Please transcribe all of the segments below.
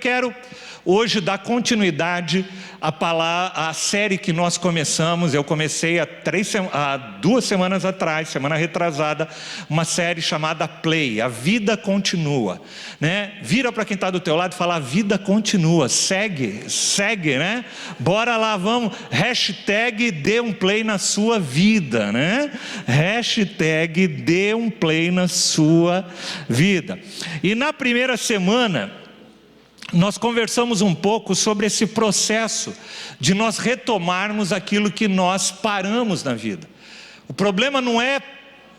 Quero hoje dar continuidade à série que nós começamos. Eu comecei há 2 semanas atrás, semana retrasada, uma série chamada Play, A Vida Continua, né? Vira para quem está do teu lado e fala: a vida continua, segue, né? Bora lá, vamos, hashtag dê um play na sua vida, né? Hashtag dê um play na sua vida. E na primeira semana, nós conversamos um pouco sobre esse processo de nós retomarmos aquilo que nós paramos na vida. O problema não é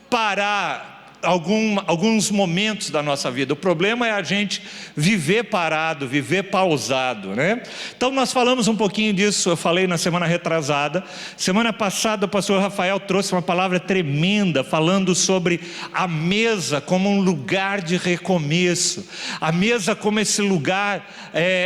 parar alguns momentos da nossa vida. O problema é a gente viver parado, viver pausado, né? Então nós falamos um pouquinho disso. Eu falei na semana retrasada. Semana passada o pastor Rafael trouxe uma palavra tremenda, falando sobre a mesa como um lugar de recomeço. A mesa como esse lugar,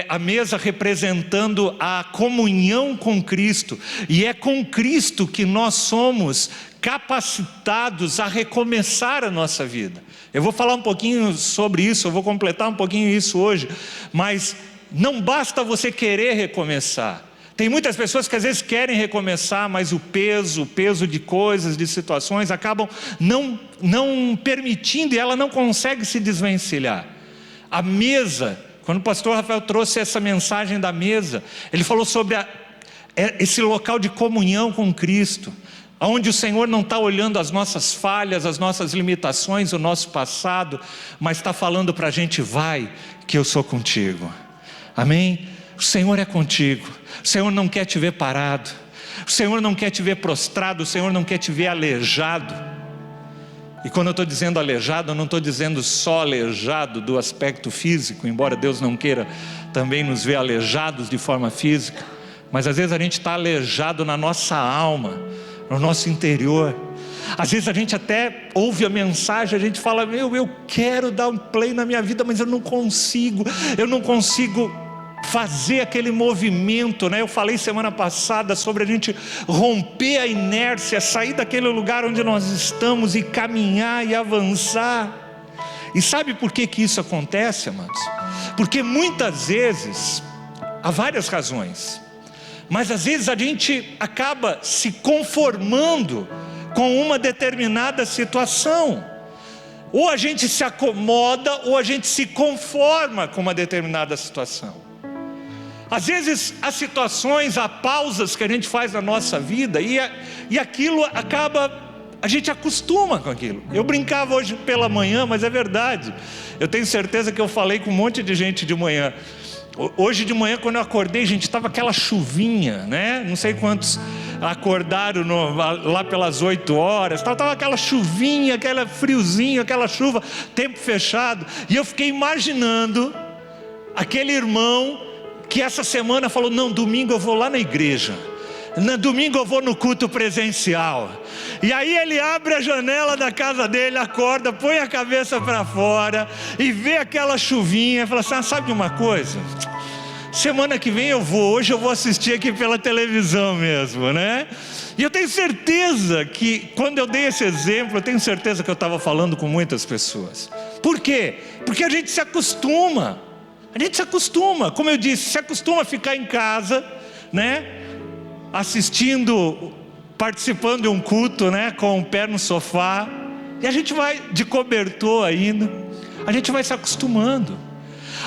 a mesa representando a comunhão com Cristo. E é com Cristo que nós somos capacitados a recomeçar a nossa vida. Eu vou falar um pouquinho sobre isso, eu vou completar um pouquinho isso hoje, mas não basta você querer recomeçar. Tem muitas pessoas que às vezes querem recomeçar, mas o peso de coisas, de situações, acabam não permitindo, e ela não consegue se desvencilhar. A mesa, quando o pastor Rafael trouxe essa mensagem da mesa, ele falou sobre esse local de comunhão com Cristo, onde o Senhor não está olhando as nossas falhas, as nossas limitações, o nosso passado, mas está falando para a gente: vai, que eu sou contigo. Amém? O Senhor é contigo. O Senhor não quer te ver parado. O Senhor não quer te ver prostrado. O Senhor não quer te ver aleijado. E quando eu estou dizendo aleijado, eu não estou dizendo só aleijado do aspecto físico, embora Deus não queira também nos ver aleijados de forma física, mas às vezes a gente está aleijado na nossa alma, no nosso interior. Às vezes a gente até ouve a mensagem, a gente fala: eu quero dar um play na minha vida, mas eu não consigo fazer aquele movimento, né? Eu falei semana passada sobre a gente romper a inércia, sair daquele lugar onde nós estamos e caminhar e avançar. E sabe por que isso acontece, amados? Porque muitas vezes, há várias razões, mas às vezes a gente acaba se conformando com uma determinada situação. Ou a gente se acomoda, ou a gente se conforma com uma determinada situação. Às vezes há situações, há pausas que a gente faz na nossa vida, e aquilo acaba, a gente acostuma com aquilo. Eu brincava hoje pela manhã, mas é verdade. Eu tenho certeza que eu falei com um monte de gente de manhã. Hoje de manhã, quando eu acordei, gente, estava aquela chuvinha, né? Não sei quantos acordaram lá pelas 8 horas. Estava aquela chuvinha, aquele friozinho, aquela chuva, tempo fechado. E eu fiquei imaginando aquele irmão que essa semana falou: não, domingo eu vou lá na igreja. No domingo eu vou no culto presencial. E aí ele abre a janela da casa dele, acorda, põe a cabeça para fora e vê aquela chuvinha e fala assim: sabe de uma coisa? Semana que vem eu vou, hoje eu vou assistir aqui pela televisão mesmo, né? E eu tenho certeza que quando eu dei esse exemplo, eu tenho certeza que eu estava falando com muitas pessoas. Por quê? Porque a gente se acostuma. A gente se acostuma, como eu disse, se acostuma a ficar em casa, né? Assistindo, participando de um culto, né, com o pé no sofá, e a gente vai de cobertor ainda, a gente vai se acostumando.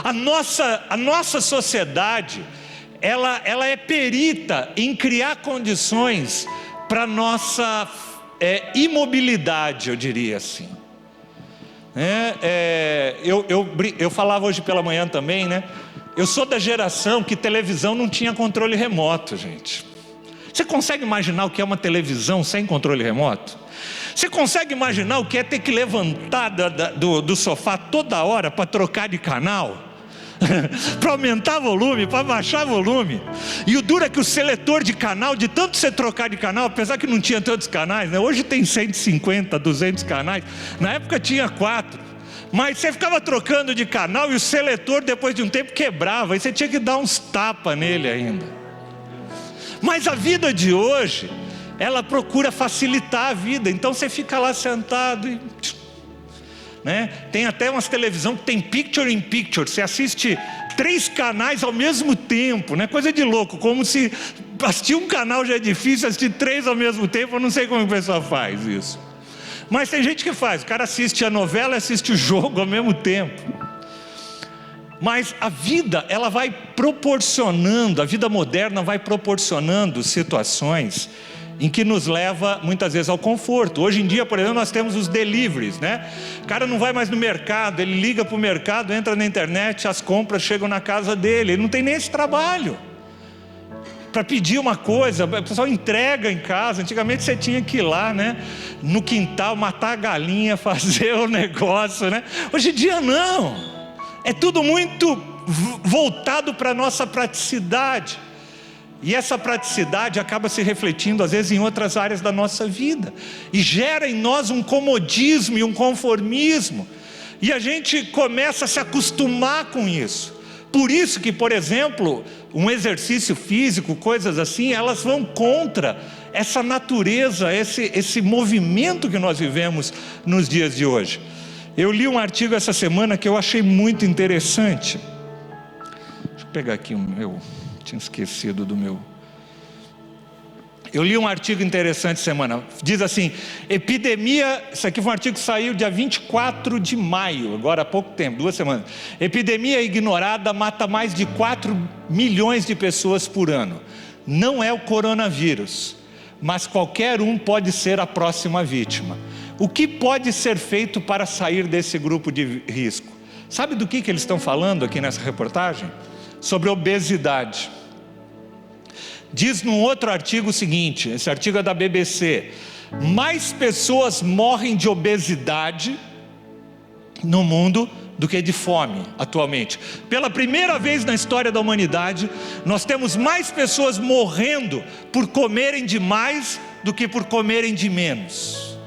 A nossa sociedade, ela é perita em criar condições para nossa imobilidade, eu diria assim. Eu falava hoje pela manhã também, né? Eu sou da geração que televisão não tinha controle remoto, gente. Você consegue imaginar o que é uma televisão sem controle remoto? Você consegue imaginar o que é ter que levantar do sofá toda hora para trocar de canal? Para aumentar volume, para baixar volume? E o duro é que o seletor de canal, de tanto você trocar de canal, apesar que não tinha tantos canais, né? Hoje tem 150, 200 canais. Na época tinha 4. Mas você ficava trocando de canal e o seletor depois de um tempo quebrava, e você tinha que dar uns tapas nele ainda. Mas a vida de hoje, ela procura facilitar a vida. Então você fica lá sentado e né? Tem até umas televisão que tem picture in picture. Você assiste 3 canais ao mesmo tempo, né? Coisa de louco, como se assistir um canal já é difícil, assistir 3 ao mesmo tempo, eu não sei como a pessoa faz isso. Mas tem gente que faz, o cara assiste a novela e assiste o jogo ao mesmo tempo. Mas a vida, ela vai proporcionando, a vida moderna vai proporcionando situações em que nos leva muitas vezes ao conforto. Hoje em dia, por exemplo, nós temos os deliveries, né? O cara não vai mais no mercado, ele liga para o mercado, entra na internet, as compras chegam na casa dele, ele não tem nem esse trabalho para pedir uma coisa, o pessoal entrega em casa. Antigamente você tinha que ir lá, né, no quintal, matar a galinha, fazer o negócio, né? Hoje em dia não, é tudo muito voltado para a nossa praticidade. E essa praticidade acaba se refletindo às vezes em outras áreas da nossa vida, e gera em nós um comodismo e um conformismo, e a gente começa a se acostumar com isso. Por isso que, por exemplo, um exercício físico, coisas assim, elas vão contra essa natureza, esse movimento que nós vivemos nos dias de hoje. Eu li um artigo essa semana que eu achei muito interessante. Deixa eu pegar aqui o meu... tinha esquecido do meu... Eu li um artigo interessante essa semana. Diz assim: epidemia... Isso aqui foi um artigo que saiu dia 24 de maio, agora há pouco tempo, 2 semanas. Epidemia ignorada mata mais de 4 milhões de pessoas por ano. Não é o coronavírus, mas qualquer um pode ser a próxima vítima. O que pode ser feito para sair desse grupo de risco? Sabe do que eles estão falando aqui nessa reportagem? Sobre obesidade. Diz num outro artigo o seguinte, esse artigo é da BBC: mais pessoas morrem de obesidade no mundo do que de fome atualmente. Pela primeira vez na história da humanidade, nós temos mais pessoas morrendo por comerem demais do que por comerem de menos.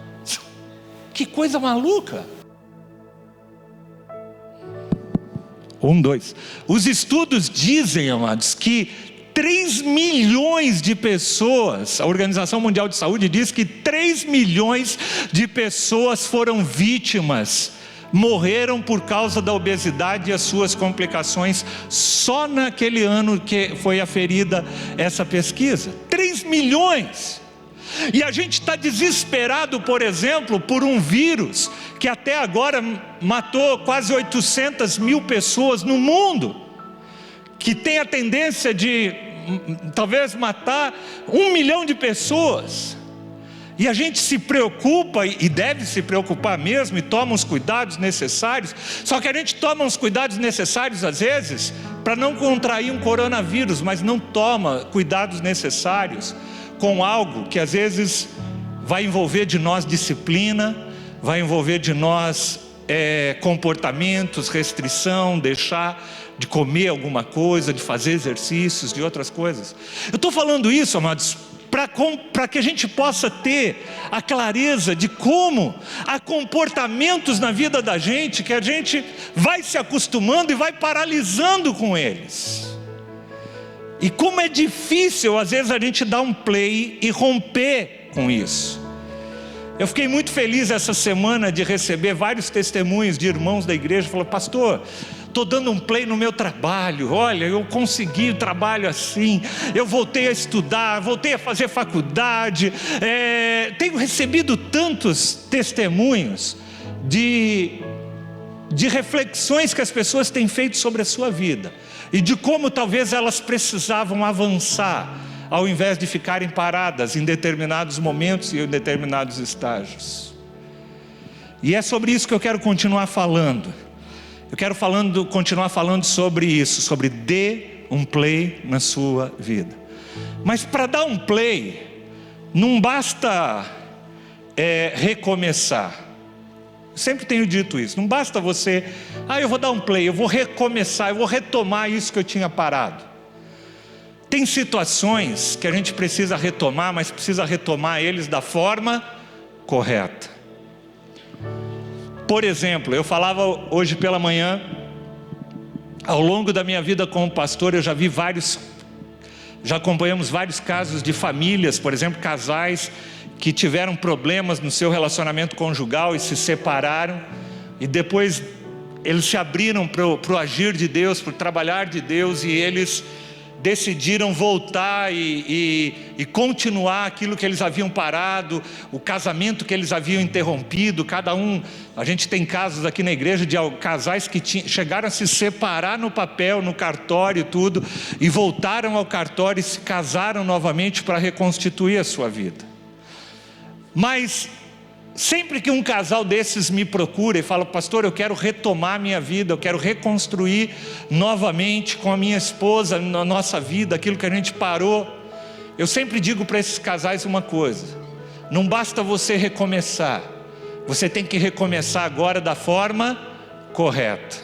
Que coisa maluca! 1, 2. Os estudos dizem, amados, que 3 milhões de pessoas, a Organização Mundial de Saúde diz que 3 milhões de pessoas foram vítimas, morreram por causa da obesidade e as suas complicações, só naquele ano que foi aferida essa pesquisa. 3 milhões! E a gente está desesperado, por exemplo, por um vírus que até agora matou quase 800 mil pessoas no mundo, que tem a tendência de talvez matar 1 milhão de pessoas. E a gente se preocupa, e deve se preocupar mesmo, e toma os cuidados necessários. Só que a gente toma os cuidados necessários às vezes para não contrair um coronavírus, mas não toma cuidados necessários com algo que às vezes vai envolver de nós disciplina, vai envolver de nós comportamentos, restrição, deixar de comer alguma coisa, de fazer exercícios, de outras coisas. Eu estou falando isso, amados, para que a gente possa ter a clareza de como há comportamentos na vida da gente que a gente vai se acostumando e vai paralisando com eles. E como é difícil às vezes a gente dar um play e romper com isso. Eu fiquei muito feliz essa semana de receber vários testemunhos de irmãos da igreja. Falaram: pastor, estou dando um play no meu trabalho, olha, eu consegui o trabalho assim, eu voltei a estudar, voltei a fazer faculdade. Tenho recebido tantos testemunhos de reflexões que as pessoas têm feito sobre a sua vida, e de como talvez elas precisavam avançar, ao invés de ficarem paradas em determinados momentos e em determinados estágios. E é sobre isso que eu quero continuar falando. Eu quero continuar falando sobre isso, sobre dê um play na sua vida. Mas para dar um play, não basta recomeçar. Eu sempre tenho dito isso, não basta você, eu vou dar um play, eu vou recomeçar, eu vou retomar isso que eu tinha parado. Tem situações que a gente precisa retomar, mas precisa retomar eles da forma correta. Por exemplo, eu falava hoje pela manhã, ao longo da minha vida como pastor, eu já acompanhamos vários casos de famílias, por exemplo, casais que tiveram problemas no seu relacionamento conjugal e se separaram, e depois eles se abriram para o agir de Deus, para o trabalhar de Deus, e eles decidiram voltar e continuar aquilo que eles haviam parado, o casamento que eles haviam interrompido. Cada um, a gente tem casos aqui na igreja de casais que chegaram a se separar no papel, no cartório e tudo, e voltaram ao cartório e se casaram novamente para reconstituir a sua vida. Mas sempre que um casal desses me procura e fala: pastor, eu quero retomar minha vida, eu quero reconstruir novamente com a minha esposa, na nossa vida, aquilo que a gente parou, eu sempre digo para esses casais uma coisa: não basta você recomeçar, você tem que recomeçar agora da forma correta.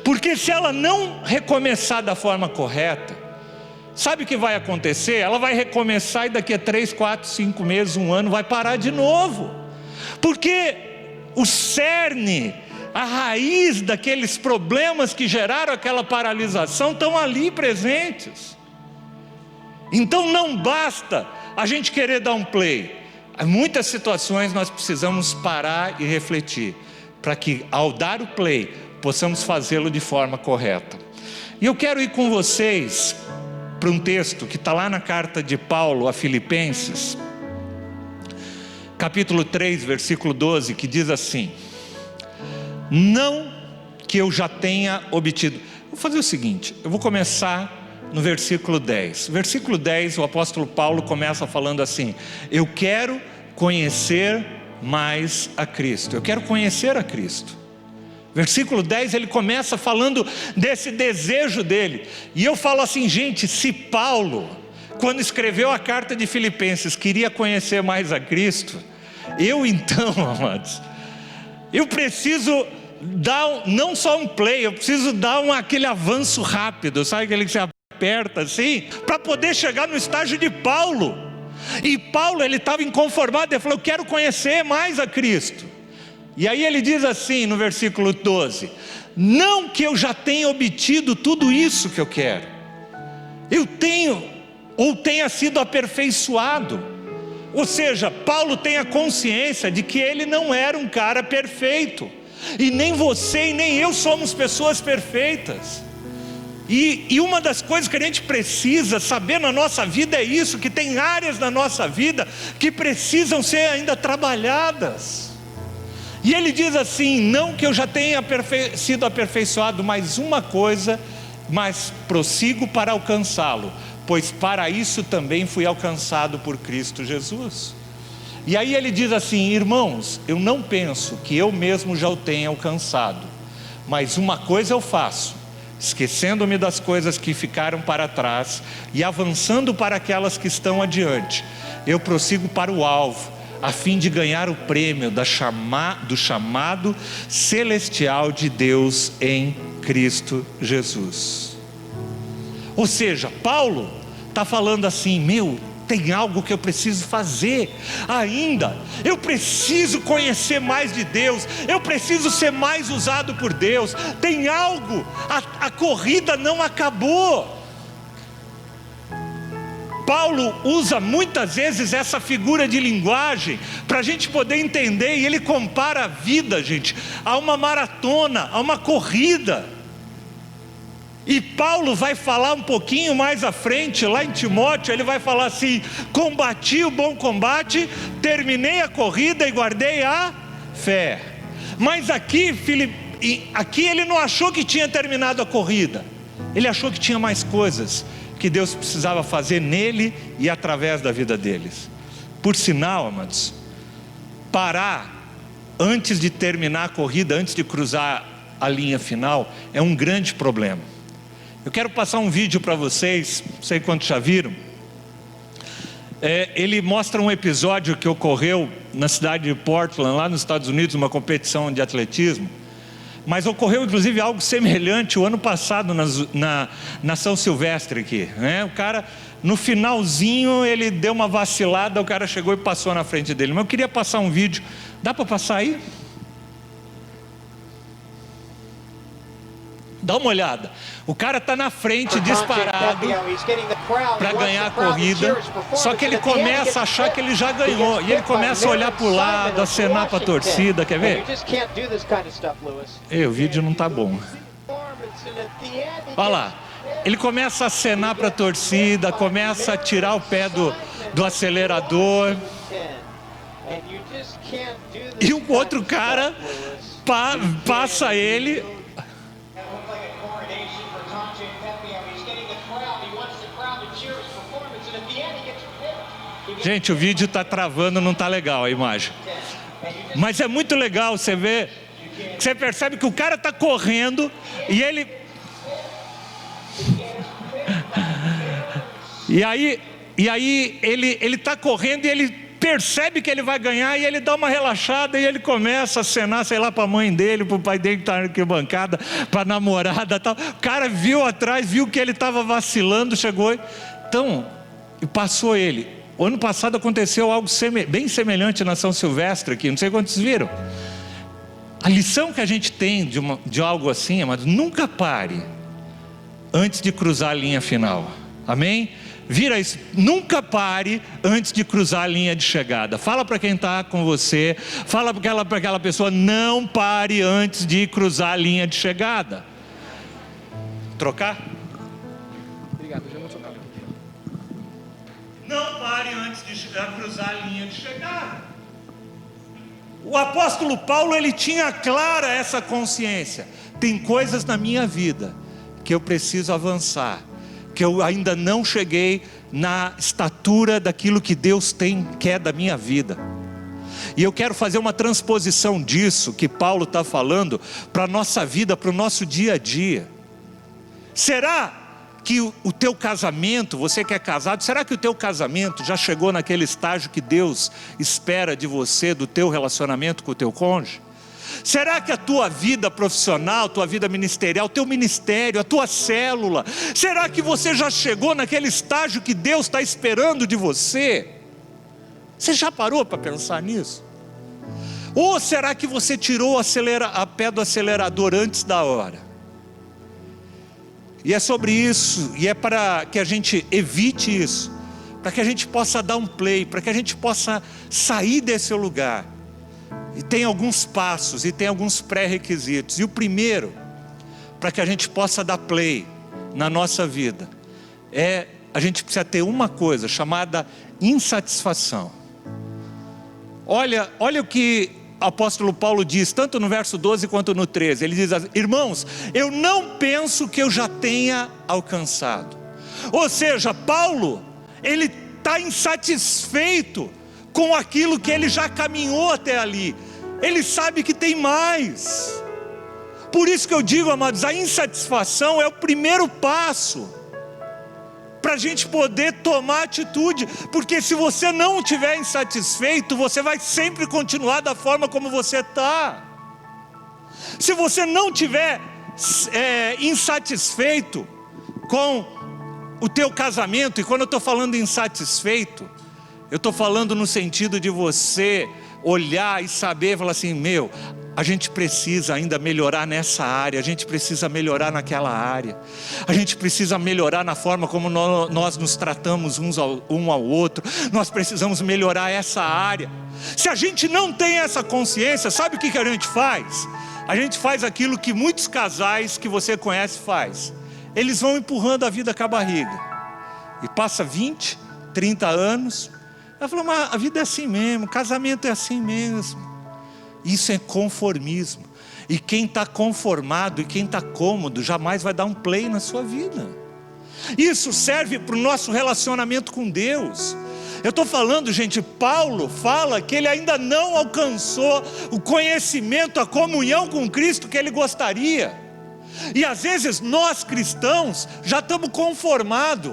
Porque se ela não recomeçar da forma correta, sabe o que vai acontecer? Ela vai recomeçar e daqui a 3, 4, 5 meses, 1 ano, vai parar de novo. Porque o cerne, a raiz daqueles problemas que geraram aquela paralisação estão ali presentes. Então não basta a gente querer dar um play. Em muitas situações nós precisamos parar e refletir, para que ao dar o play, possamos fazê-lo de forma correta. E eu quero ir com vocês para um texto que está lá na carta de Paulo a Filipenses, capítulo 3, versículo 12, que diz assim: não que eu já tenha obtido. Vou fazer o seguinte, eu vou começar no versículo 10. Versículo 10, o apóstolo Paulo começa falando assim: eu quero conhecer mais a Cristo, eu quero conhecer a Cristo. Versículo 10, ele começa falando desse desejo dele. E eu falo assim, gente, se Paulo, quando escreveu a carta de Filipenses, queria conhecer mais a Cristo, eu então, amados, eu preciso dar não só um play, eu preciso dar aquele avanço rápido, sabe aquele que você aperta assim, para poder chegar no estágio de Paulo. E Paulo, ele estava inconformado, ele falou: eu quero conhecer mais a Cristo. E aí ele diz assim no versículo 12: não que eu já tenha obtido tudo isso que eu quero, eu tenho, ou tenha sido aperfeiçoado. Ou seja, Paulo tem a consciência de que ele não era um cara perfeito, e nem você e nem eu somos pessoas perfeitas. E uma das coisas que a gente precisa saber na nossa vida é isso, que tem áreas na nossa vida que precisam ser ainda trabalhadas. E ele diz assim: não que eu já tenha sido aperfeiçoado, mas uma coisa, mas prossigo para alcançá-lo, pois para isso também fui alcançado por Cristo Jesus. E aí ele diz assim: irmãos, eu não penso que eu mesmo já o tenha alcançado, mas uma coisa eu faço, esquecendo-me das coisas que ficaram para trás e avançando para aquelas que estão adiante, eu prossigo para o alvo, a fim de ganhar o prêmio do chamado celestial de Deus em Cristo Jesus. Ou seja, Paulo está falando assim: tem algo que eu preciso fazer ainda, eu preciso conhecer mais de Deus, eu preciso ser mais usado por Deus, tem algo, a corrida não acabou. Paulo usa muitas vezes essa figura de linguagem para a gente poder entender, e ele compara a vida, gente, a uma maratona, a uma corrida. E Paulo vai falar um pouquinho mais à frente, lá em Timóteo, ele vai falar assim: combati o bom combate, terminei a corrida e guardei a fé. Mas aqui ele não achou que tinha terminado a corrida, ele achou que tinha mais coisas que Deus precisava fazer nele e através da vida deles. Por sinal, amados, parar antes de terminar a corrida, antes de cruzar a linha final, é um grande problema. Eu quero passar um vídeo para vocês, não sei quantos já viram. Ele mostra um episódio que ocorreu na cidade de Portland, lá nos Estados Unidos, uma competição de atletismo. Mas ocorreu inclusive algo semelhante o ano passado na São Silvestre aqui, né? O cara, no finalzinho, ele deu uma vacilada, o cara chegou e passou na frente dele. Mas eu queria passar um vídeo, dá para passar aí? Dá uma olhada, o cara está na frente disparado para ganhar a corrida, só que ele começa a achar que ele já ganhou, e ele começa a olhar para o lado, acenar para a torcida, quer ver? O vídeo não está bom. Olha lá, ele começa a acenar para a torcida, começa a tirar o pé do acelerador, e o outro cara passa ele. Gente, o vídeo está travando, não está legal a imagem. Mas é muito legal você ver, você percebe que o cara está correndo e ele... E aí ele está correndo e ele percebe que ele vai ganhar e ele dá uma relaxada e ele começa a acenar, sei lá, para a mãe dele, para o pai dele que está na arquibancada, para a namorada e tal. O cara viu atrás, viu que ele estava vacilando, chegou e passou ele. O ano passado aconteceu algo bem semelhante na São Silvestre aqui, não sei quantos viram. A lição que a gente tem de algo assim, amados, nunca pare antes de cruzar a linha final. Amém? Vira isso, nunca pare antes de cruzar a linha de chegada. Fala para quem está com você, fala para aquela pessoa, não pare antes de cruzar a linha de chegada. Trocar? Obrigado, já vou trocar. Não pare antes de cruzar a linha de chegada. O apóstolo Paulo, ele tinha clara essa consciência. Tem coisas na minha vida que eu preciso avançar, que eu ainda não cheguei na estatura daquilo que Deus quer da minha vida. E eu quero fazer uma transposição disso que Paulo está falando para a nossa vida, para o nosso dia a dia. Será que o teu casamento, você que é casado, será que o teu casamento já chegou naquele estágio que Deus espera de você, do teu relacionamento com o teu cônjuge? Será que a tua vida profissional, tua vida ministerial, teu ministério, a tua célula, será que você já chegou naquele estágio que Deus está esperando de você? Você já parou para pensar nisso? Ou será que você tirou a pé do acelerador antes da hora? E é sobre isso, e é para que a gente evite isso, para que a gente possa dar um play, para que a gente possa sair desse lugar. E tem alguns passos, e tem alguns pré-requisitos. E o para que a gente possa dar play na nossa vida, a gente precisa ter uma coisa chamada insatisfação. Olha o que o apóstolo Paulo diz, tanto no verso 12 quanto no 13, ele diz assim: irmãos, eu não penso que eu já tenha alcançado. Ou seja, Paulo, ele está insatisfeito com aquilo que ele já caminhou até ali, ele sabe que tem mais. Por isso que eu digo, amados, a insatisfação é o primeiro passo para a gente poder tomar atitude, porque se você não estiver insatisfeito, você vai sempre continuar da forma como você está. Se você não estiver insatisfeito com o teu casamento, e quando eu estou falando insatisfeito, eu estou falando no sentido de você olhar e saber, falar assim, a gente precisa ainda melhorar nessa área, a gente precisa melhorar naquela área, a gente precisa melhorar na forma como nós nos tratamos um ao outro, nós precisamos melhorar essa área. Se a gente não tem essa consciência, sabe o que a gente faz? A gente faz aquilo que muitos casais que você conhece faz. Eles vão empurrando a vida com a barriga, e passa 20, 30 anos, ela falou, mas a vida é assim mesmo, o casamento é assim mesmo. Isso é conformismo. E quem está conformado e quem está cômodo jamais vai dar um play na sua vida. Isso serve para o nosso relacionamento com Deus. Eu estou falando, gente, Paulo fala que ele ainda não alcançou o conhecimento, a comunhão com Cristo que ele gostaria. E às vezes nós cristãos já estamos conformados.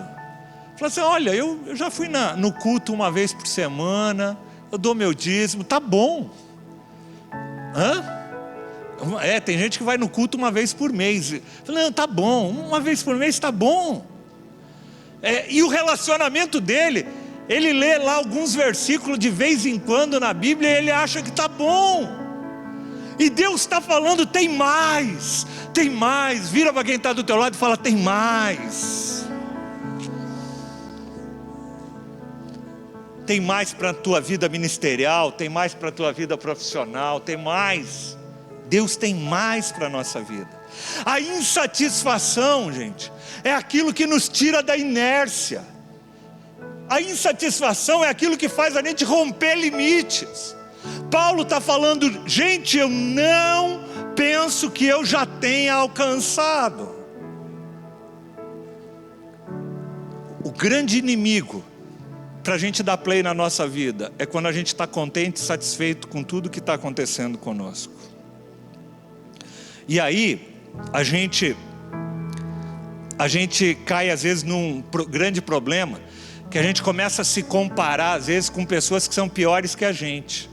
Fala assim, olha, eu já fui no culto uma vez por semana, eu dou meu dízimo, tá bom. Tem gente que vai no culto uma vez por mês. Fala, não, tá bom, uma vez por mês tá bom. E o relacionamento dele, ele lê lá alguns versículos de vez em quando na Bíblia e ele acha que tá bom. E Deus está falando, tem mais, tem mais. Vira para quem está do teu lado e fala, tem mais. Tem mais para a tua vida ministerial, tem mais para a tua vida profissional, tem mais. Deus tem mais para a nossa vida. A insatisfação, gente, é aquilo que nos tira da inércia. A insatisfação é aquilo que faz a gente romper limites. Paulo está falando, gente, eu não penso que eu já tenha alcançado. O grande inimigo para a gente dar play na nossa vida é quando a gente está contente e satisfeito com tudo que está acontecendo conosco. E aí, a gente cai às vezes num grande problema, que a gente começa a se comparar às vezes com pessoas que são piores que a gente,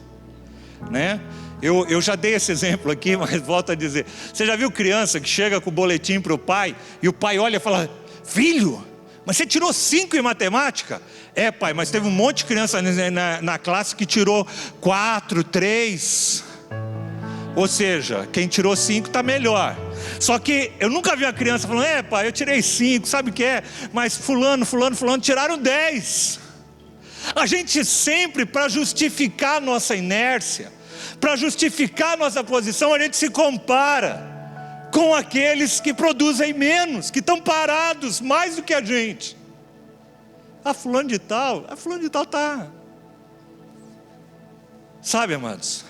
né? Eu já dei esse exemplo aqui, mas volto a dizer, você já viu criança que chega com o boletim para o pai, e o pai olha e fala, filho, mas você tirou 5 em matemática? É, pai, mas teve um monte de criança na classe que tirou 4, 3. Ou seja, quem tirou 5 está melhor. Só que eu nunca vi uma criança falando, pai, eu tirei 5, sabe o que é? Mas fulano tiraram 10. A gente sempre, para justificar nossa inércia, para justificar nossa posição, a gente se compara com aqueles que produzem menos, que estão parados mais do que a gente. Fulano de tal está. Sabe, amados?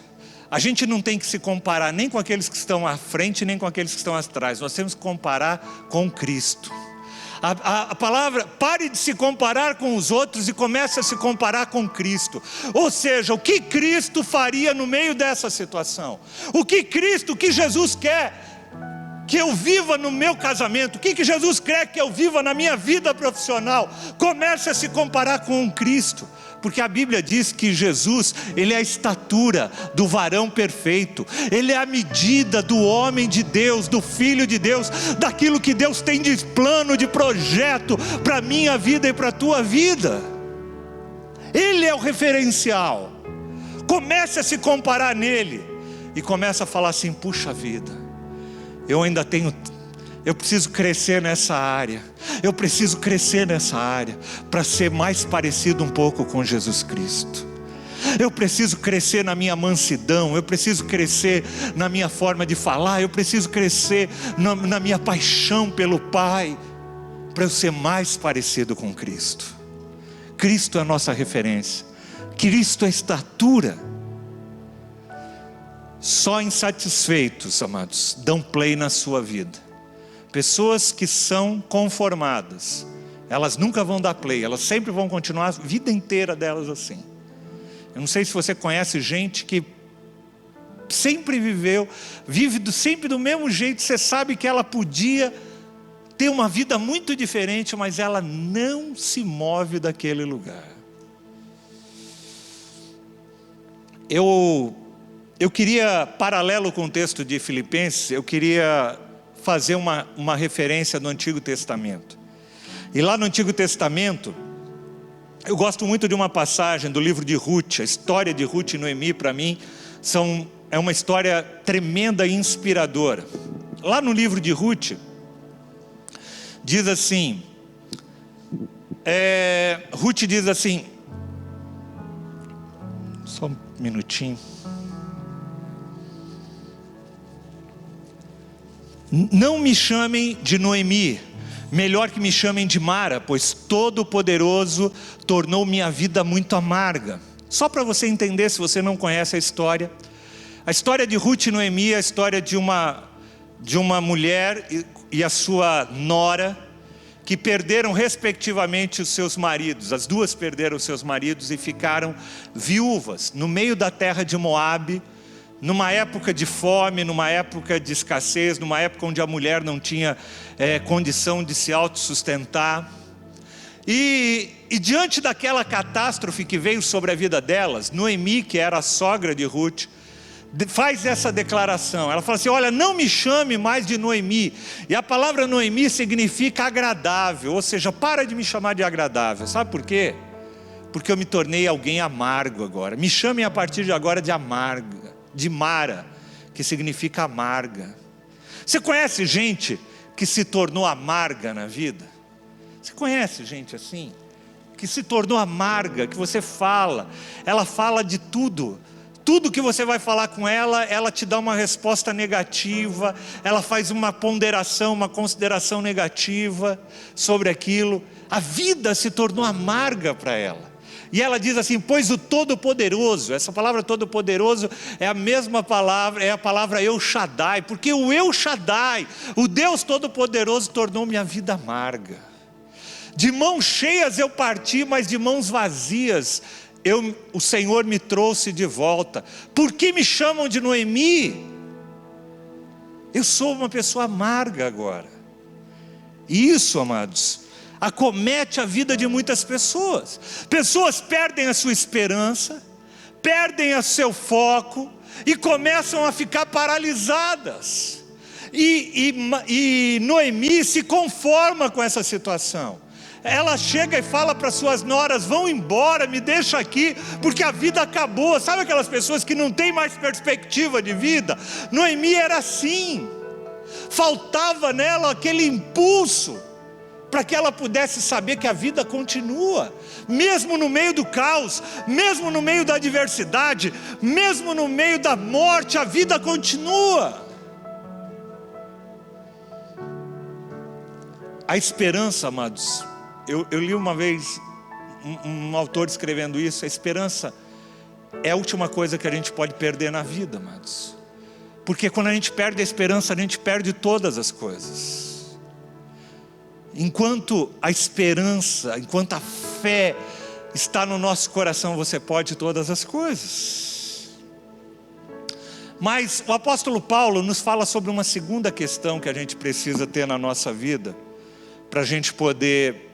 A gente não tem que se comparar nem com aqueles que estão à frente, nem com aqueles que estão atrás. Nós temos que comparar com Cristo. A palavra, pare de se comparar com os outros e comece a se comparar com Cristo. Ou seja, o que Cristo faria no meio dessa situação? O que Jesus quer que eu viva no meu casamento? O que Jesus quer que eu viva na minha vida profissional? Comece a se comparar com Cristo. Porque a Bíblia diz que Jesus, Ele é a estatura do varão perfeito. Ele é a medida do homem de Deus, do Filho de Deus, daquilo que Deus tem de plano, de projeto para a minha vida e para a tua vida. Ele é o referencial. Comece a se comparar nele e comece a falar assim, puxa vida, eu preciso crescer nessa área. Eu preciso crescer nessa área para ser mais parecido um pouco com Jesus Cristo. Eu preciso crescer na minha mansidão. Eu preciso crescer na minha forma de falar. Eu preciso crescer na minha paixão pelo Pai, para eu ser mais parecido com Cristo. Cristo é a nossa referência. Cristo é a estatura. Só insatisfeitos, amados, dão play na sua vida. Pessoas que são conformadas, elas nunca vão dar play, elas sempre vão continuar a vida inteira delas assim. Eu não sei se você conhece gente que sempre vive sempre do mesmo jeito. Você sabe que ela podia ter uma vida muito diferente, mas ela não se move daquele lugar. Eu queria, paralelo com o texto de Filipenses, eu queria fazer uma referência do Antigo Testamento. E lá no Antigo Testamento, eu gosto muito de uma passagem do livro de Ruth. A história de Ruth e Noemi, para mim, é uma história tremenda e inspiradora. Lá no livro de Ruth, diz assim, Ruth diz assim, só um minutinho. Não me chamem de Noemi, melhor que me chamem de Mara, pois Todo-Poderoso tornou minha vida muito amarga. Só para você entender, se você não conhece a história de Ruth e Noemi é a história de uma mulher e a sua nora, que perderam respectivamente os seus maridos. As duas perderam os seus maridos e ficaram viúvas no meio da terra de Moabe, numa época de fome, numa época de escassez, numa época onde a mulher não tinha condição de se autossustentar. E diante daquela catástrofe que veio sobre a vida delas, Noemi, que era a sogra de Ruth, faz essa declaração. Ela fala assim, olha, não me chame mais de Noemi. E a palavra Noemi significa agradável, ou seja, para de me chamar de agradável. Sabe por quê? Porque eu me tornei alguém amargo agora. Me chamem a partir de agora de amarga, de Mara, que significa amarga. Você conhece gente que se tornou amarga na vida? Você conhece gente assim? Que se tornou amarga, que você fala, ela fala de tudo. Tudo que você vai falar com ela, ela te dá uma resposta negativa, ela faz uma ponderação, uma consideração negativa sobre aquilo. A vida se tornou amarga para ela. E ela diz assim: pois o Todo-Poderoso, essa palavra Todo-Poderoso é a mesma palavra, é a palavra El Shaddai, porque o El Shaddai, o Deus Todo-Poderoso, tornou minha vida amarga. De mãos cheias eu parti, mas de mãos vazias o Senhor me trouxe de volta. Por que me chamam de Noemi? Eu sou uma pessoa amarga agora. E isso, amados, acomete a vida de muitas pessoas. Pessoas perdem a sua esperança, perdem o seu foco e começam a ficar paralisadas. E Noemi se conforma com essa situação. Ela chega e fala para suas noras: vão embora, me deixa aqui, porque a vida acabou. Sabe aquelas pessoas que não têm mais perspectiva de vida? Noemi era assim. Faltava nela aquele impulso para que ela pudesse saber que a vida continua, mesmo no meio do caos, mesmo no meio da adversidade, mesmo no meio da morte, a vida continua. A esperança, amados, eu li uma vez um autor escrevendo isso: a esperança é a última coisa que a gente pode perder na vida, amados. Porque quando a gente perde a esperança, a gente perde todas as coisas. Enquanto a esperança, enquanto a fé está no nosso coração, você pode todas as coisas. Mas o apóstolo Paulo nos fala sobre uma segunda questão que a gente precisa ter na nossa vida, para a gente poder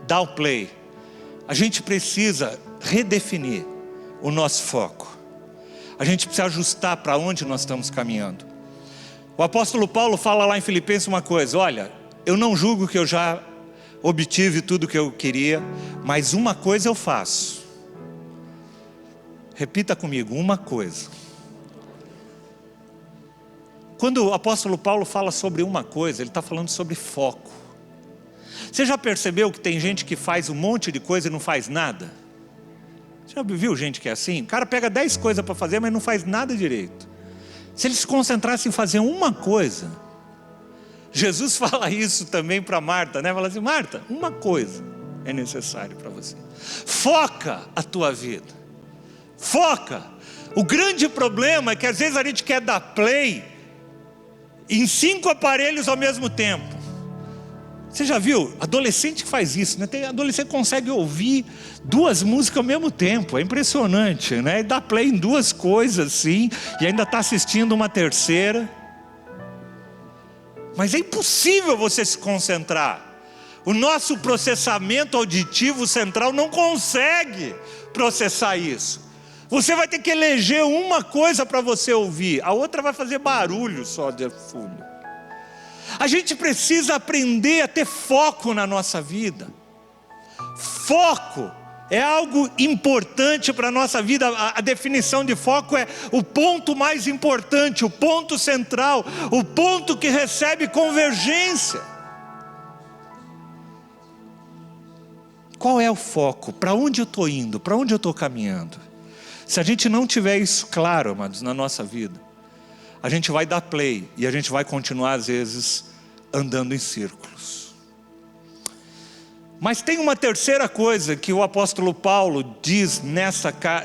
dar o play. A gente precisa redefinir o nosso foco. A gente precisa ajustar para onde nós estamos caminhando. O apóstolo Paulo fala lá em Filipenses uma coisa: olha, eu não julgo que eu já obtive tudo o que eu queria, mas uma coisa eu faço. Repita comigo: uma coisa. Quando o apóstolo Paulo fala sobre uma coisa, ele está falando sobre foco. Você já percebeu que tem gente que faz um monte de coisa e não faz nada? Você já viu gente que é assim? O cara pega 10 coisas para fazer, mas não faz nada direito. Se ele se concentrasse em fazer uma coisa, Jesus fala isso também para Marta, né? Fala assim: Marta, uma coisa é necessário para você. Foca a tua vida. Foca. O grande problema é que às vezes a gente quer dar play em 5 aparelhos ao mesmo tempo. Você já viu? Adolescente que faz isso, né? Tem adolescente que consegue ouvir 2 músicas ao mesmo tempo. É impressionante, né? E dá play em 2 coisas assim, e ainda está assistindo uma terceira. Mas é impossível você se concentrar. O nosso processamento auditivo central não consegue processar isso. Você vai ter que eleger uma coisa para você ouvir, a outra vai fazer barulho só de fundo. A gente precisa aprender a ter foco na nossa vida. Foco é algo importante para a nossa vida. A definição de foco é o ponto mais importante, o ponto central, o ponto que recebe convergência. Qual é o foco? Para onde eu estou indo? Para onde eu estou caminhando? Se a gente não tiver isso claro, amados, na nossa vida, a gente vai dar play e a gente vai continuar às vezes andando em círculos. Mas tem uma terceira coisa que o apóstolo Paulo diz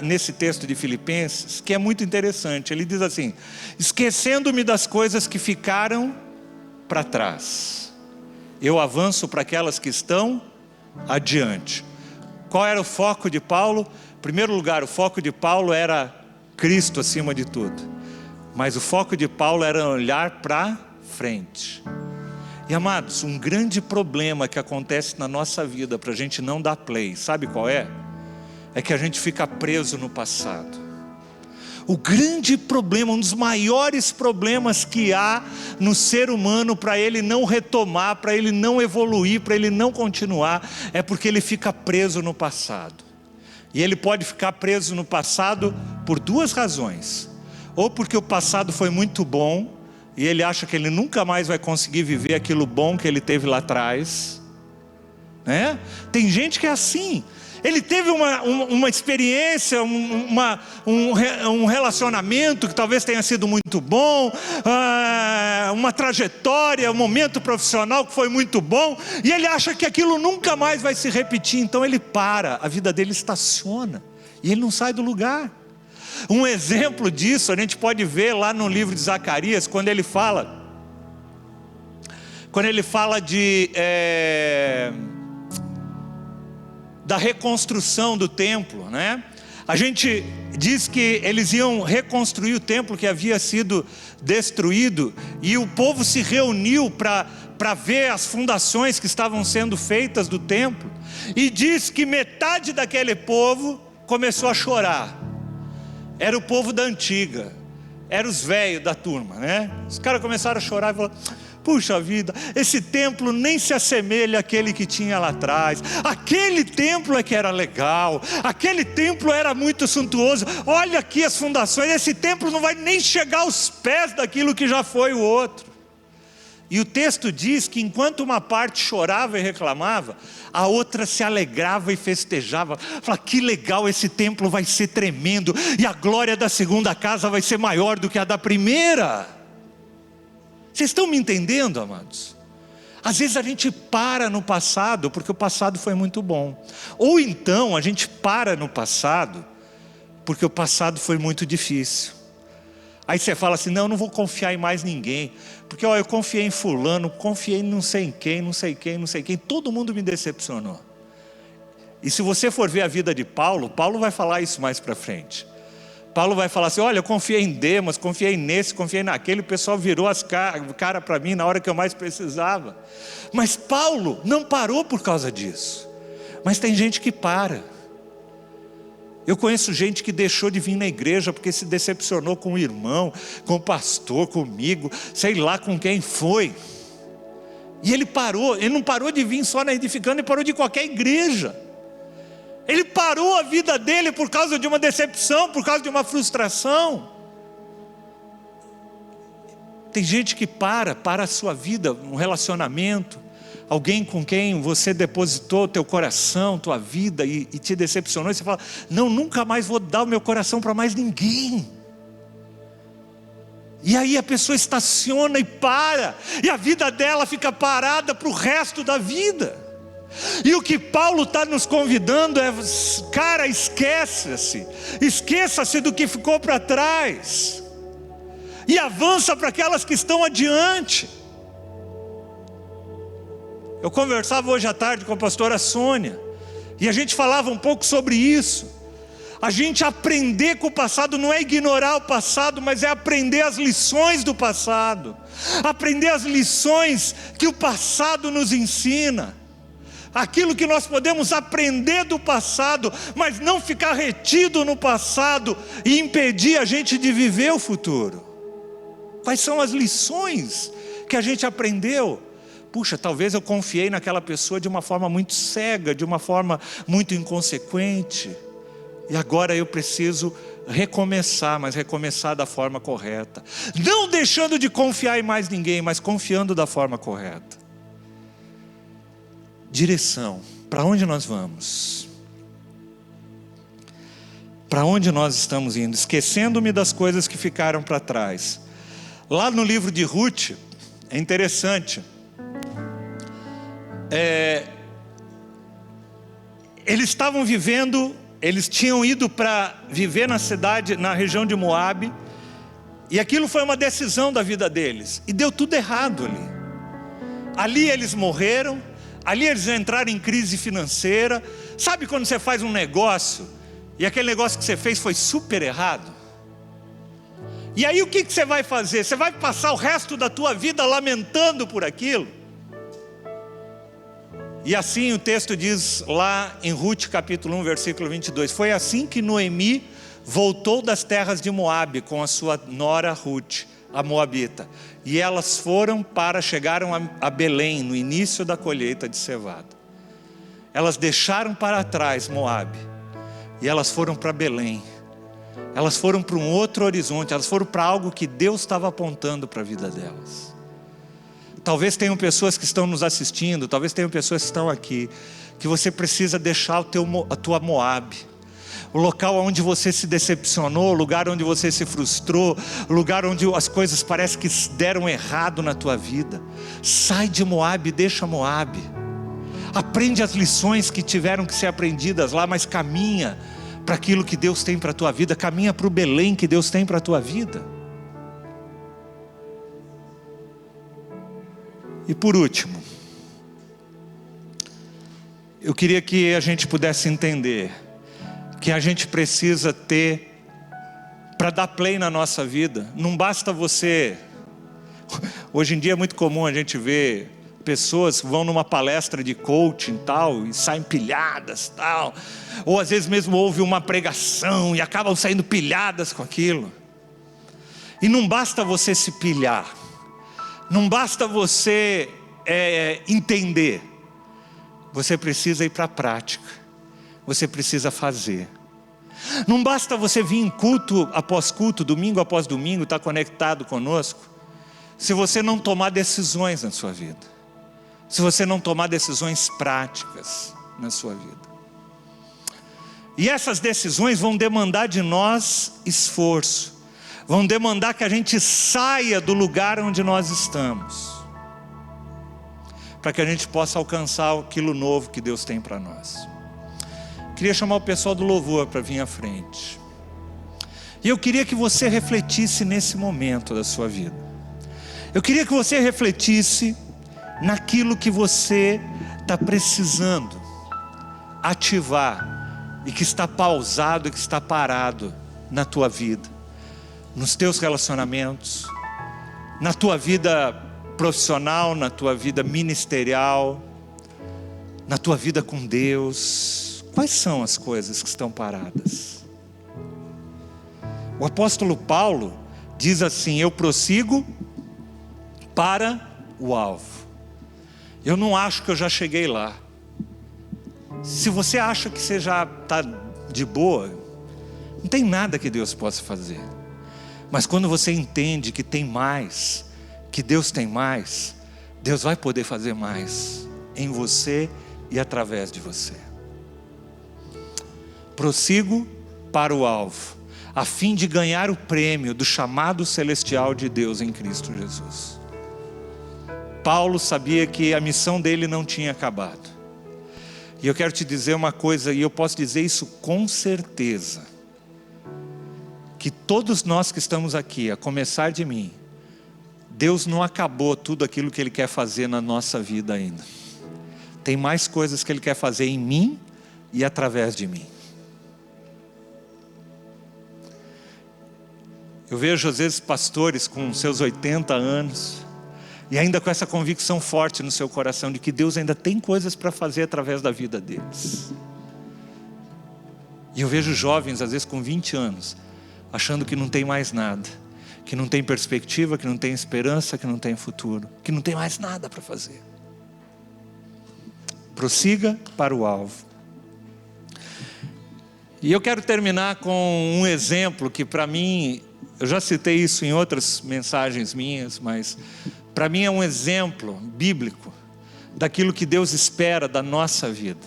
nesse texto de Filipenses, que é muito interessante. Ele diz assim: esquecendo-me das coisas que ficaram para trás, eu avanço para aquelas que estão adiante. Qual era o foco de Paulo? Em primeiro lugar, o foco de Paulo era Cristo acima de tudo. Mas o foco de Paulo era olhar para frente. E amados, um grande problema que acontece na nossa vida para a gente não dar play, sabe qual é? É que a gente fica preso no passado. O grande problema, um dos maiores problemas que há no ser humano para ele não retomar, para ele não evoluir, para ele não continuar, é porque ele fica preso no passado. E ele pode ficar preso no passado por duas razões. Ou porque o passado foi muito bom e ele acha que ele nunca mais vai conseguir viver aquilo bom que ele teve lá atrás, né? Tem gente que é assim. Ele teve uma experiência, um relacionamento que talvez tenha sido muito bom, uma trajetória, um momento profissional que foi muito bom, e ele acha que aquilo nunca mais vai se repetir, então ele para, a vida dele estaciona, e ele não sai do lugar. Um exemplo disso a gente pode ver lá no livro de Zacarias, quando ele fala da reconstrução do templo, né? A gente diz que eles iam reconstruir o templo que havia sido destruído, e o povo se reuniu para ver as fundações que estavam sendo feitas do templo, e diz que metade daquele povo começou a chorar. Era o povo da antiga, eram os velhos da turma, né? Os caras começaram a chorar e falaram: puxa vida, esse templo nem se assemelha àquele que tinha lá atrás. Aquele templo é que era legal, aquele templo era muito suntuoso. Olha aqui as fundações, esse templo não vai nem chegar aos pés daquilo que já foi o outro. E o texto diz que enquanto uma parte chorava e reclamava, a outra se alegrava e festejava. Fala: que legal, esse templo vai ser tremendo, e a glória da segunda casa vai ser maior do que a da primeira. Vocês estão me entendendo, amados? Às vezes a gente para no passado porque o passado foi muito bom. Ou então a gente para no passado porque o passado foi muito difícil. Aí você fala assim: não vou confiar em mais ninguém, porque eu confiei em fulano, confiei em não sei quem, não sei quem, todo mundo me decepcionou. E se você for ver a vida de Paulo vai falar isso mais para frente. Paulo vai falar assim: olha, eu confiei em Demas, confiei nesse, confiei naquele, o pessoal virou as cara para mim na hora que eu mais precisava. Mas Paulo não parou por causa disso. Mas tem gente que para. Eu conheço gente que deixou de vir na igreja porque se decepcionou com o irmão, com o pastor, comigo, sei lá com quem foi. E ele não parou de vir só na Edificando, ele parou de qualquer igreja. Ele parou a vida dele por causa de uma decepção, por causa de uma frustração. Tem gente que para a sua vida, um relacionamento, alguém com quem você depositou teu coração, tua vida e te decepcionou, e você fala: não, nunca mais vou dar o meu coração para mais ninguém. E aí a pessoa estaciona e para, e a vida dela fica parada para o resto da vida. E o que Paulo está nos convidando é: cara, esqueça-se do que ficou para trás, e avança para aquelas que estão adiante. Eu conversava hoje à tarde com a pastora Sônia, e a gente falava um pouco sobre isso. A gente aprender com o passado não é ignorar o passado, mas é aprender as lições do passado, aprender as lições que o passado nos ensina, aquilo que nós podemos aprender do passado, mas não ficar retido no passado e impedir a gente de viver o futuro. Quais são as lições que a gente aprendeu? Puxa, talvez eu confiei naquela pessoa de uma forma muito cega, de uma forma muito inconsequente, e agora eu preciso recomeçar, mas recomeçar da forma correta, não deixando de confiar em mais ninguém, mas confiando da forma correta. Direção, para onde nós vamos? Para onde nós estamos indo? Esquecendo-me das coisas que ficaram para trás. Lá no livro de Ruth, é interessante, eles tinham ido para viver na cidade, na região de Moabe, e aquilo foi uma decisão da vida deles, e deu tudo errado ali. Ali eles morreram, ali eles entraram em crise financeira. Sabe quando você faz um negócio, e aquele negócio que você fez foi super errado? E aí o que você vai fazer? Você vai passar o resto da tua vida lamentando por aquilo? E assim o texto diz lá em Ruth capítulo 1 versículo 22. Foi assim que Noemi voltou das terras de Moabe com a sua nora Ruth, a moabita. E elas chegaram a Belém no início da colheita de cevada. Elas deixaram para trás Moabe e elas foram para Belém. Elas foram para um outro horizonte, elas foram para algo que Deus estava apontando para a vida delas. Talvez tenham pessoas que estão nos assistindo, talvez tenham pessoas que estão aqui, que você precisa deixar a tua Moabe, o local onde você se decepcionou, o lugar onde você se frustrou, o lugar onde as coisas parecem que deram errado na tua vida. Sai de Moabe, deixa Moabe. Aprende as lições que tiveram que ser aprendidas lá, mas caminha para aquilo que Deus tem para a tua vida, caminha para o Belém que Deus tem para a tua vida. E por último, eu queria que a gente pudesse entender que a gente precisa ter, para dar play na nossa vida, não basta você, hoje em dia é muito comum a gente ver pessoas que vão numa palestra de coaching tal, e saem pilhadas tal, ou às vezes mesmo ouve uma pregação e acabam saindo pilhadas com aquilo. E não basta você se pilhar, não basta você entender, você precisa ir para a prática, você precisa fazer. Não basta você vir em culto após culto, domingo após domingo, estar conectado conosco, se você não tomar decisões na sua vida, se você não tomar decisões práticas na sua vida. E essas decisões vão demandar de nós esforço, vão demandar que a gente saia do lugar onde nós estamos, para que a gente possa alcançar aquilo novo que Deus tem para nós. Queria chamar o pessoal do louvor para vir à frente. E eu queria que você refletisse nesse momento da sua vida. Eu queria que você refletisse naquilo que você está precisando ativar, e que está pausado, e que está parado na tua vida, nos teus relacionamentos, na tua vida profissional, na tua vida ministerial, na tua vida com Deus. Quais são as coisas que estão paradas? O apóstolo Paulo diz assim: eu prossigo para o alvo. Eu não acho que eu já cheguei lá. Se você acha que você já está de boa, não tem nada que Deus possa fazer. Mas quando você entende que tem mais, que Deus tem mais, Deus vai poder fazer mais em você e através de você. Prossigo para o alvo, a fim de ganhar o prêmio do chamado celestial de Deus em Cristo Jesus. Paulo sabia que a missão dele não tinha acabado. E eu quero te dizer uma coisa, e eu posso dizer isso com certeza, que todos nós que estamos aqui, a começar de mim, Deus não acabou tudo aquilo que Ele quer fazer na nossa vida ainda. Tem mais coisas que Ele quer fazer em mim e através de mim. Eu vejo às vezes pastores com seus 80 anos, e ainda com essa convicção forte no seu coração de que Deus ainda tem coisas para fazer através da vida deles. E eu vejo jovens, às vezes com 20 anos, achando que não tem mais nada, que não tem perspectiva, que não tem esperança, que não tem futuro, que não tem mais nada para fazer. Prossiga para o alvo. E eu quero terminar com um exemplo que para mim, eu já citei isso em outras mensagens minhas, mas para mim é um exemplo bíblico daquilo que Deus espera da nossa vida.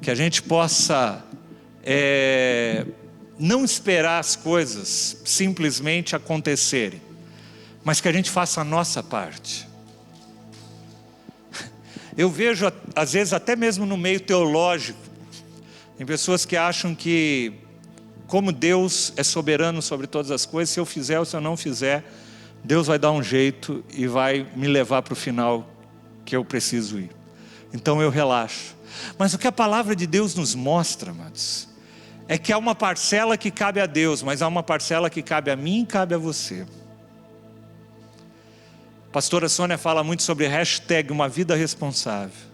Que a gente possa não esperar as coisas simplesmente acontecerem, mas que a gente faça a nossa parte. Eu vejo, às vezes, até mesmo no meio teológico, tem pessoas que acham que, como Deus é soberano sobre todas as coisas, se eu fizer ou se eu não fizer, Deus vai dar um jeito e vai me levar para o final que eu preciso ir. Então eu relaxo. Mas o que a palavra de Deus nos mostra, amados, é que há uma parcela que cabe a Deus, mas há uma parcela que cabe a mim e cabe a você. A pastora Sônia fala muito sobre #uma vida responsável.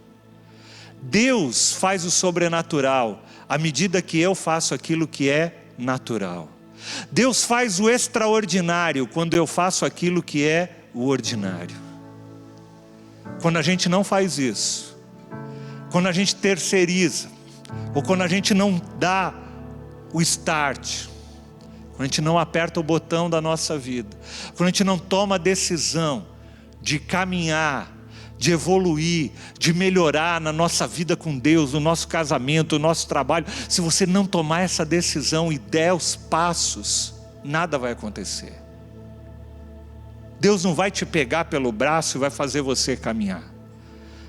Deus faz o sobrenatural à medida que eu faço aquilo que é natural. Deus faz o extraordinário quando eu faço aquilo que é o ordinário. Quando a gente não faz isso, quando a gente terceiriza, ou quando a gente não dá o start, quando a gente não aperta o botão da nossa vida, quando a gente não toma a decisão de caminhar, de evoluir, de melhorar na nossa vida com Deus, no nosso casamento, no nosso trabalho, se você não tomar essa decisão e der os passos, nada vai acontecer. Deus não vai te pegar pelo braço e vai fazer você caminhar.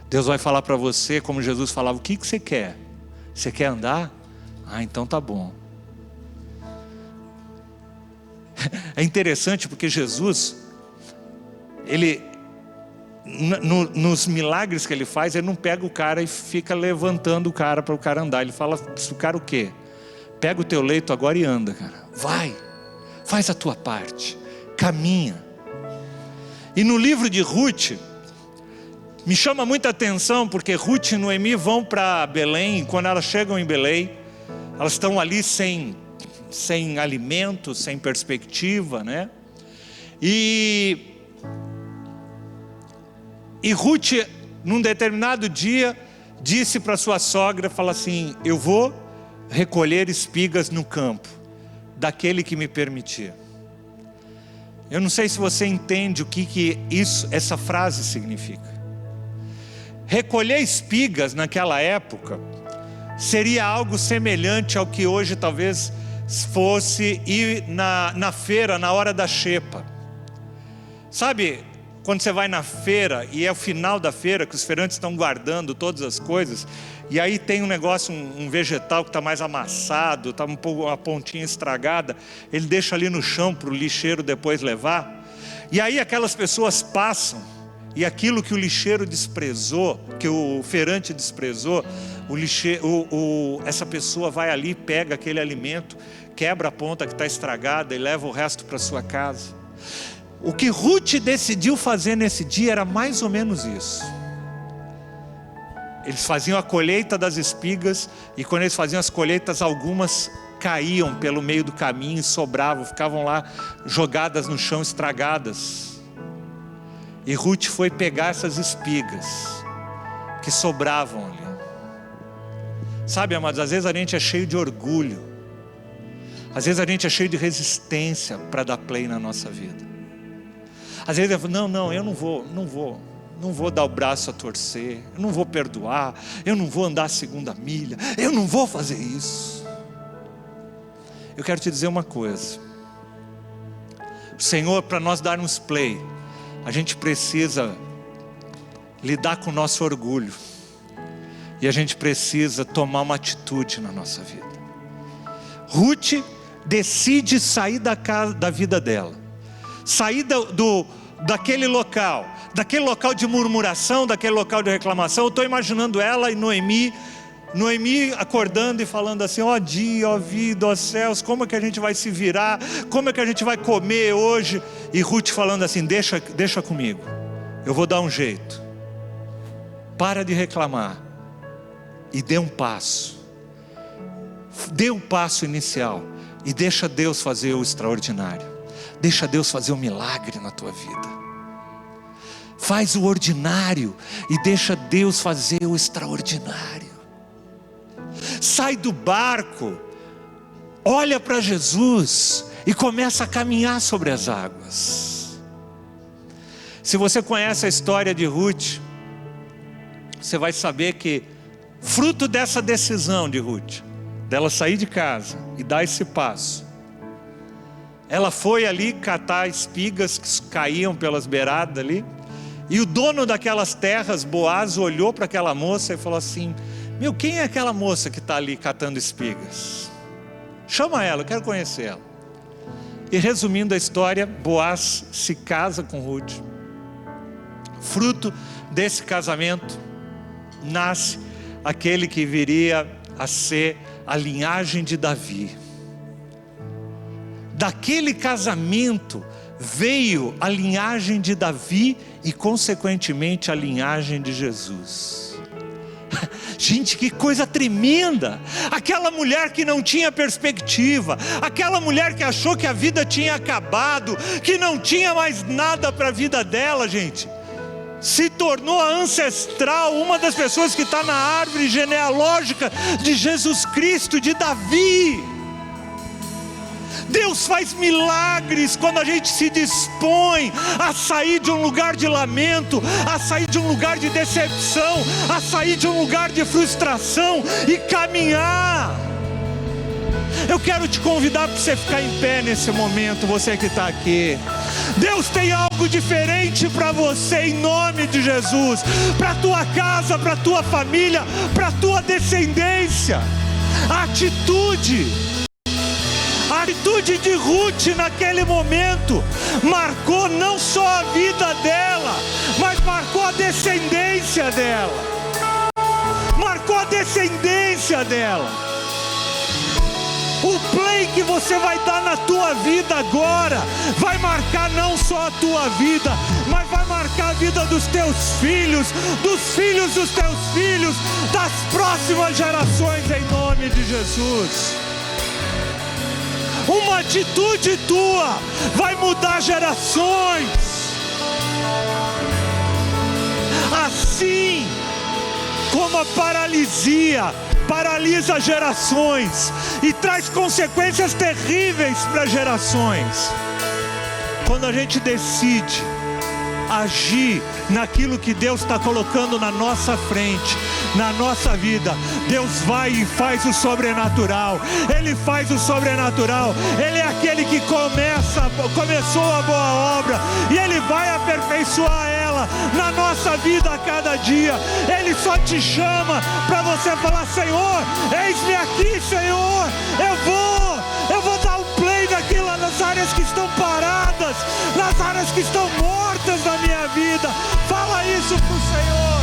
Deus vai falar para você, como Jesus falava: o que você quer? Você quer andar? Ah, então tá bom. É interessante porque Jesus, ele, nos milagres que ele faz, ele não pega o cara e fica levantando o cara para o cara andar. Ele fala para o cara o quê? Pega o teu leito agora e anda, cara. Vai, faz a tua parte, caminha. E no livro de Ruth, me chama muita atenção, porque Ruth e Noemi vão para Belém, e quando elas chegam em Belém, elas estão ali sem alimento, sem perspectiva, né? E Ruth, num determinado dia, disse para sua sogra, fala assim: eu vou recolher espigas no campo, daquele que me permitir. Eu não sei se você entende o que essa frase significa. Recolher espigas naquela época seria algo semelhante ao que hoje talvez fosse ir na feira na hora da xepa. Sabe, quando você vai na feira e é o final da feira, que os feirantes estão guardando todas as coisas, e aí tem um negócio, um vegetal que está mais amassado, está um pouco, uma pontinha estragada, ele deixa ali no chão para o lixeiro depois levar. E aí aquelas pessoas passam, e aquilo que o lixeiro desprezou, que o feirante desprezou, essa pessoa vai ali, pega aquele alimento, quebra a ponta que está estragada e leva o resto para sua casa. O que Ruth decidiu fazer nesse dia era mais ou menos isso. Eles faziam a colheita das espigas, e quando eles faziam as colheitas, algumas caíam pelo meio do caminho e sobravam, ficavam lá jogadas no chão, estragadas. E Ruth foi pegar essas espigas que sobravam ali. Sabe, amados, às vezes a gente é cheio de orgulho, às vezes a gente é cheio de resistência para dar play na nossa vida. Às vezes eu falo: não, eu não vou dar o braço a torcer, eu não vou perdoar, eu não vou andar a segunda milha, eu não vou fazer isso. Eu quero te dizer uma coisa: o Senhor, para nós darmos play, a gente precisa lidar com o nosso orgulho, e a gente precisa tomar uma atitude na nossa vida. Ruth decide sair da vida dela, sair daquele local de murmuração, daquele local de reclamação. Eu estou imaginando ela e Noemi acordando e falando assim: ó dia, ó vida, ó céus, como é que a gente vai se virar, como é que a gente vai comer hoje? E Ruth falando assim: deixa comigo, eu vou dar um jeito. Para de reclamar e dê um passo inicial, e deixa Deus fazer o extraordinário, deixa Deus fazer o milagre na tua vida. Faz o ordinário e deixa Deus fazer o extraordinário. Sai do barco, olha para Jesus e começa a caminhar sobre as águas. Se você conhece a história de Ruth, você vai saber que, fruto dessa decisão de Ruth, dela sair de casa e dar esse passo, ela foi ali catar espigas que caíam pelas beiradas ali, e o dono daquelas terras, Boaz, olhou para aquela moça e falou assim: meu, quem é aquela moça que está ali catando espigas? Chama ela, eu quero conhecer ela. E resumindo a história, Boaz se casa com Ruth. Fruto desse casamento nasce aquele que viria a ser a linhagem de Davi. Daquele casamento veio a linhagem de Davi e consequentemente a linhagem de Jesus. Gente, que coisa tremenda! Aquela mulher que não tinha perspectiva, aquela mulher que achou que a vida tinha acabado, que não tinha mais nada para a vida dela, gente. se tornou a ancestral, uma das pessoas que está na árvore genealógica de Jesus Cristo, de Davi. Deus faz milagres quando a gente se dispõe a sair de um lugar de lamento, a sair de um lugar de decepção, a sair de um lugar de frustração e caminhar. Eu quero te convidar para você ficar em pé nesse momento, você que está aqui. Deus tem algo diferente para você em nome de Jesus, para a tua casa, para a tua família, para a tua descendência. A atitude de Ruth naquele momento marcou não só a vida dela, mas marcou a descendência dela. Marcou a descendência dela. O play que você vai dar na tua vida agora vai marcar não só a tua vida, mas vai marcar a vida dos teus filhos, dos filhos dos teus filhos, das próximas gerações, em nome de Jesus. Uma atitude tua vai mudar gerações. Assim como a paralisia paralisa gerações e traz consequências terríveis para gerações. Quando a gente decide agir naquilo que Deus está colocando na nossa frente, na nossa vida, Deus vai e faz o sobrenatural. Ele faz o sobrenatural. Ele é aquele que começou a boa obra e Ele vai aperfeiçoar ela na nossa vida a cada dia. Ele só te chama para você falar: Senhor, eis-me aqui, Senhor, eu vou dar um play naquilo, nas áreas que estão paradas, nas áreas que estão mortas na minha vida. Fala isso pro Senhor.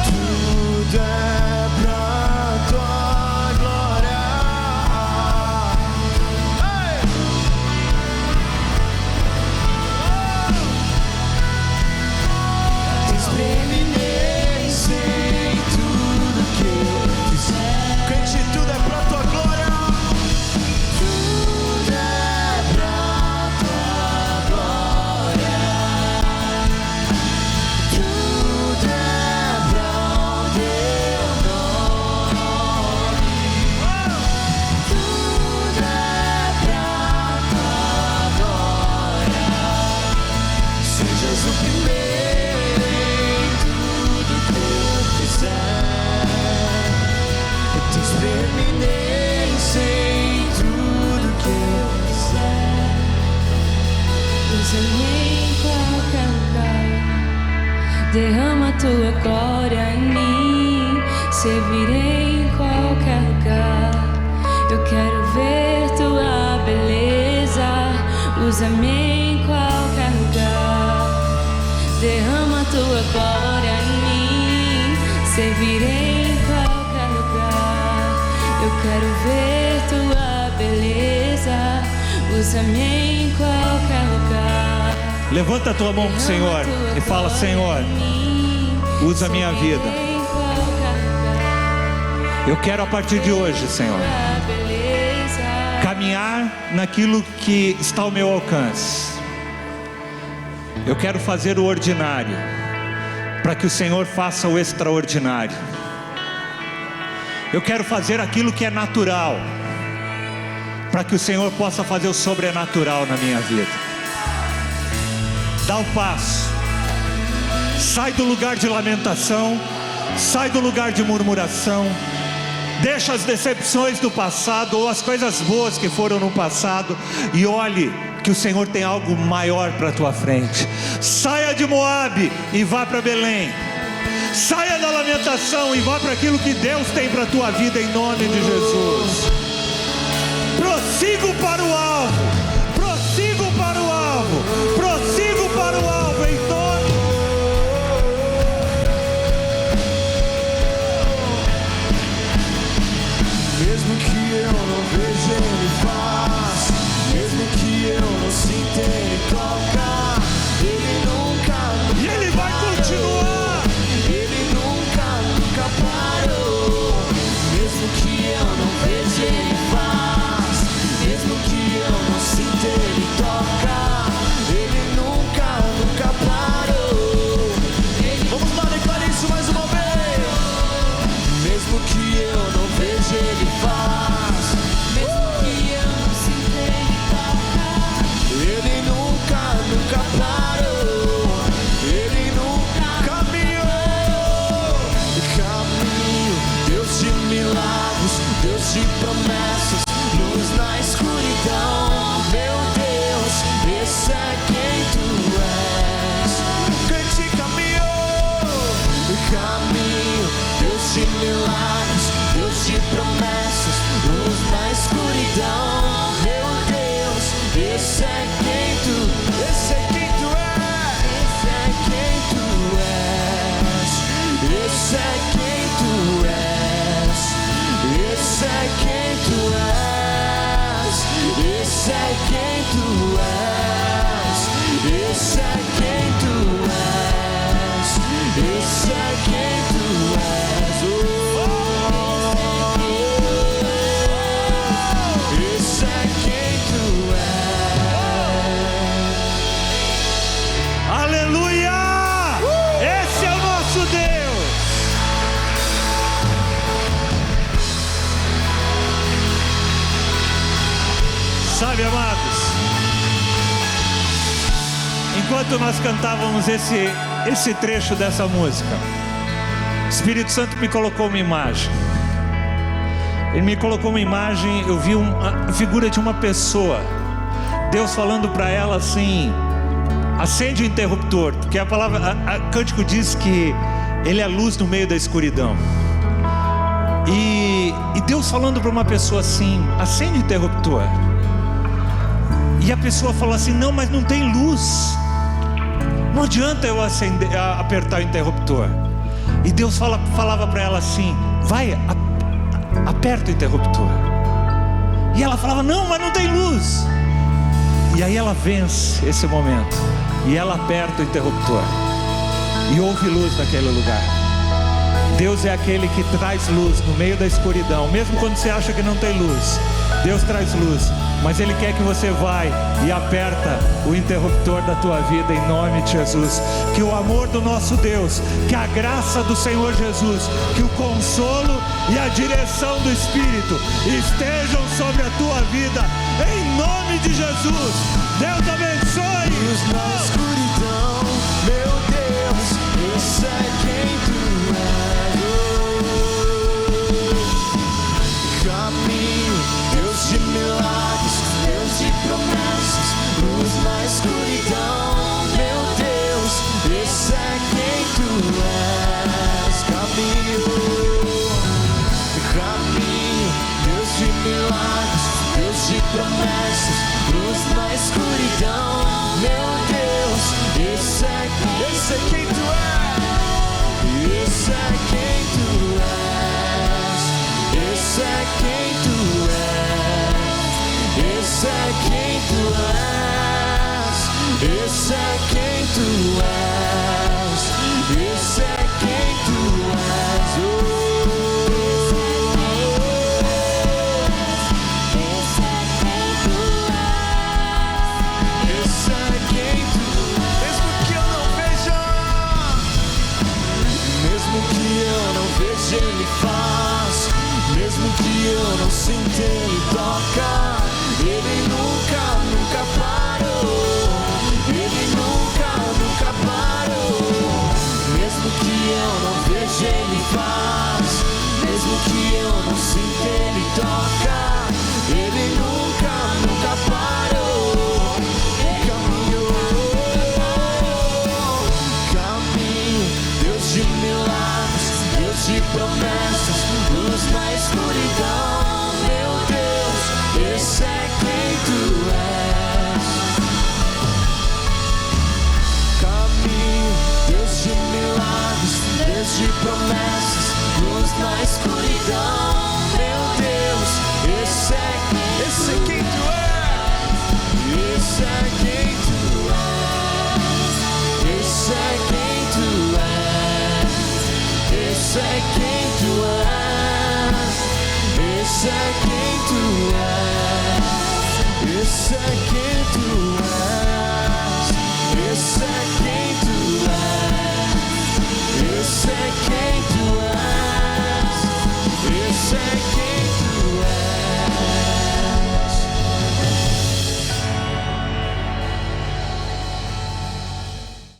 Tudo é pra tua glória. Tens preeminência em tudo que eu fizer. Crente, tudo é pra tua glória. Tudo é pra tua glória. Tudo é pra teu nome. Tudo é pra tua glória. Sejas o primeiro em tudo que eu fizer. Tens preeminência em tudo que eu fizer. Usa-me em qualquer lugar, derrama tua glória em mim, servirei em qualquer lugar. Eu quero ver tua beleza, usa-me em qualquer lugar, derrama tua glória em mim, servirei em qualquer lugar. Eu quero ver tua beleza, usa-me em qualquer lugar. Levanta a tua mão pro Senhor e fala: Senhor, usa a minha vida. Eu quero a partir de hoje, Senhor, caminhar naquilo que está ao meu alcance. Eu quero fazer o ordinário para que o Senhor faça o extraordinário. Eu quero fazer aquilo que é natural para que o Senhor possa fazer o sobrenatural na minha vida. Dá o passo. Sai do lugar de lamentação, sai do lugar de murmuração. Deixa as decepções do passado ou as coisas boas que foram no passado e olhe que o Senhor tem algo maior para a tua frente. Saia de Moabe e vá para Belém. Saia da lamentação e vá para aquilo que Deus tem para a tua vida em nome de Jesus. Prossigo para o alvo. Prossigo para o alvo. Prossigo para o alvo em nome. Mesmo que eu não veja, Ele faz. Mesmo que eu não sinta, Ele toca. Ele nunca E Ele vai continuar. Ele nunca parou. Mesmo que eu não veja, Ele faz. Mesmo que tu és, esse é quem tu és, esse é quem tu és, esse é quem tu és. Aleluia! Esse é o nosso Deus. Sabe, amados, enquanto nós cantávamos esse trecho dessa música, o Espírito Santo me colocou uma imagem. Ele me colocou uma imagem, eu vi a figura de uma pessoa, Deus falando para ela assim: acende o interruptor, porque a palavra, a cântico diz que Ele é luz no meio da escuridão. E Deus falando para uma pessoa assim: acende o interruptor. E a pessoa falou assim: não, mas não tem luz, não adianta eu apertar o interruptor. E Deus falava para ela assim: vai, aperta o interruptor. E ela falava: não, mas não tem luz. E aí ela vence esse momento e ela aperta o interruptor e houve luz naquele lugar. Deus é aquele que traz luz no meio da escuridão. Mesmo quando você acha que não tem luz, Deus traz luz. Mas Ele quer que você vá e aperta o interruptor da tua vida em nome de Jesus. Que o amor do nosso Deus, que a graça do Senhor Jesus, que o consolo e a direção do Espírito estejam sobre a tua vida em nome de Jesus. Deus abençoe. Luz na escuridão, meu Deus, esse é quem tu és. Caminho, Deus de milagres, Deus de promessas. Luz na escuridão, meu Deus, esse é quem tu és. Caminho, Deus de milagres, Deus de promessas. Luz na escuridão, meu Deus, esse é quem tu és. Esse é quem tu és. Esse é quem tu és. Esse é quem tu és. Esse é quem tu és. Esse é quem tu és. Ele faz, mesmo que eu não sinta, Ele toca. Ele nunca parou. Ele nunca parou. Mesmo que eu não veja, Ele faz. Mesmo que eu não sinta, Ele toca. Ele nunca parou. Caminho, Deus de milagres, Deus de promessas, luz na escuridão, meu Deus, esse é quem tu és. Caminho, Deus de milagres, Deus de promessas, luz na escuridão, meu Deus, esse é quem tu és. Esse é quem tu és. Esse é quem tu és. Esse é quem tu és. Esse é quem tu és. Esse é quem tu és.